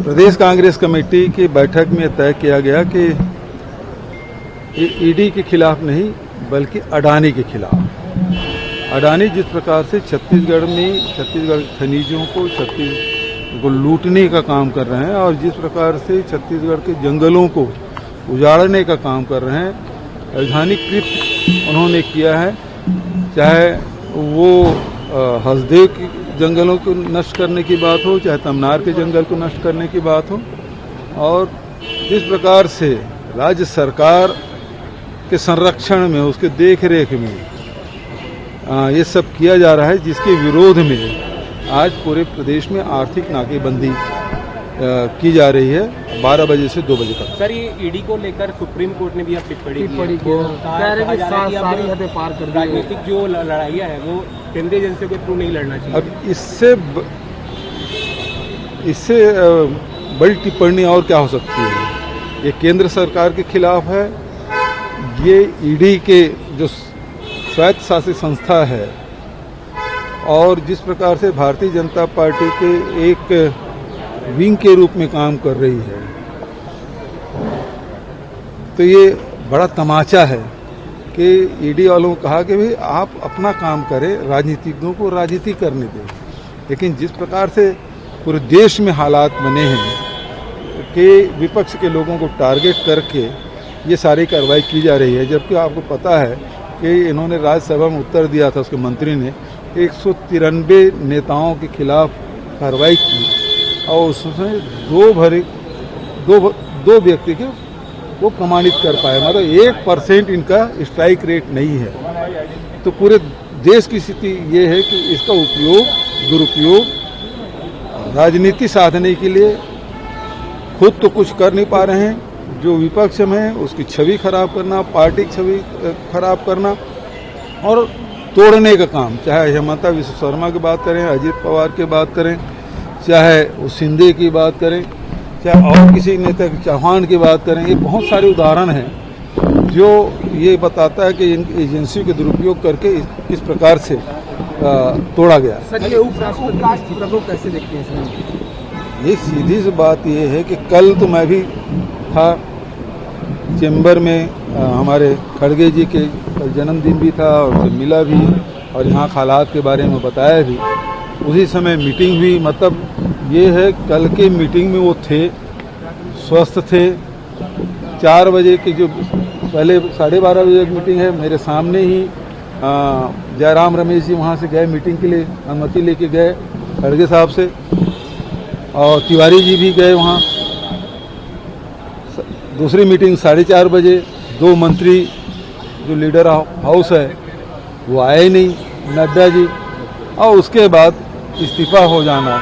प्रदेश Congress committee की बैठक में तय किया गया कि ईडी के खिलाफ नहीं बल्कि अडानी के खिलाफ। अडानी जिस प्रकार से छत्तीसगढ़ खनिजों को लूटने का काम कर रहे हैं और जिस प्रकार से छत्तीसगढ़ के जंगलों को उजाड़ने का काम कर रहे हैं, राजधानी कृत उन्होंने किया है। चाहे वो हसदेव के जंगलों को नष्ट करने की बात हो, चाहे तमनार के जंगल को नष्ट करने की बात हो, और जिस प्रकार से राज्य सरकार के संरक्षण में, उसके देख रेख में ये सब किया जा रहा है, जिसके विरोध में आज पूरे प्रदेश में आर्थिक नाकेबंदी की जा रही है 12 बजे से 2 बजे तक। सर, ये ईडी को लेकर सुप्रीम कोर्ट ने भी अब टिप्पणी की। राजनीतिक जो लड़ाइयाँ हैं वो केंद्रीय एजेंसियों के थ्रू नहीं लड़ना चाहिए। अब इससे बड़ी टिप्पणी और क्या हो सकती है? ये केंद्र सरकार के खिलाफ है। ये ईडी के जो स्वायत्त शासित संस्था है और जिस प्रकार से भारतीय जनता पार्टी के एक विंग के रूप में काम कर रही है, तो ये बड़ा तमाचा है कि ईडी वालों को कहा कि भाई आप अपना काम करें, राजनीतिज्ञों को राजनीति करने दें। लेकिन जिस प्रकार से पूरे देश में हालात बने हैं कि विपक्ष के लोगों को टारगेट करके ये सारी कार्रवाई की जा रही है, जबकि आपको पता है कि इन्होंने राज्यसभा में उत्तर दिया था, उसके मंत्री ने 193 नेताओं के खिलाफ कार्रवाई की और उसमें दो व्यक्ति के वो प्रमाणित कर पाए। मतलब 1% इनका स्ट्राइक रेट नहीं है। तो पूरे देश की स्थिति ये है कि इसका दुरुपयोग राजनीति साधने के लिए खुद तो कुछ कर नहीं पा रहे हैं, जो विपक्ष में उसकी छवि खराब करना, पार्टी की छवि खराब करना और तोड़ने का काम, चाहे हेमंता विश्व शर्मा की बात करें, अजीत पवार की बात करें, चाहे वो सिंधे की बात करें, चाहे और किसी नेता चौहान की बात करें। ये बहुत सारे उदाहरण हैं जो ये बताता है कि इन एजेंसियों के दुरुपयोग करके किस प्रकार से तोड़ा गया। सर, ये उपराष्ट्रपति को कैसे देखते हैं सर? ये सीधी सी बात ये है कि कल तो मैं भी था चेंबर में, हमारे खड़गे जी के जन्मदिन भी था और उनसे मिला भी और यहाँ हालात के बारे में बताया भी। उसी समय मीटिंग हुई। मतलब ये है कल के मीटिंग में वो थे, स्वस्थ थे। 4 बजे की जो पहले 12:30 बजे की मीटिंग है, मेरे सामने ही जयराम रमेश जी वहाँ से गए मीटिंग के लिए, अनुमति लेके गए खड़गे साहब से, और तिवारी जी भी गए वहाँ। दूसरी मीटिंग 4:30 बजे, 2 मंत्री जो लीडर हाउस है वो आए नहीं, नड्डा जी, और उसके बाद इस्तीफा हो जाना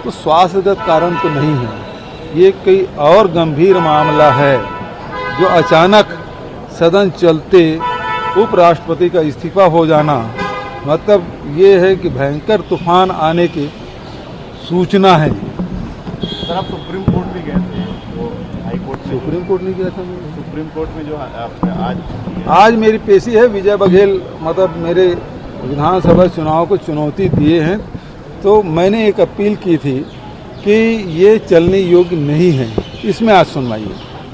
तो स्वास्थ्यगत कारण तो नहीं है। ये कोई और गंभीर मामला है जो अचानक सदन चलते उपराष्ट्रपति का इस्तीफा हो जाना, मतलब ये है कि भयंकर तूफान आने की सूचना है। सर, आप सुप्रीम कोर्ट भी गए थे, वो हाई कोर्ट में। सुप्रीम कोर्ट नहीं गया था मैं। सुप्रीम कोर्ट में जो आपने आज मेरी पेशी है। विजय बघेल मतलब मेरे विधानसभा चुनाव को चुनौती दिए हैं, तो मैंने एक अपील की थी कि ये चलने योग्य नहीं है, इसमें आज सुनवाई है।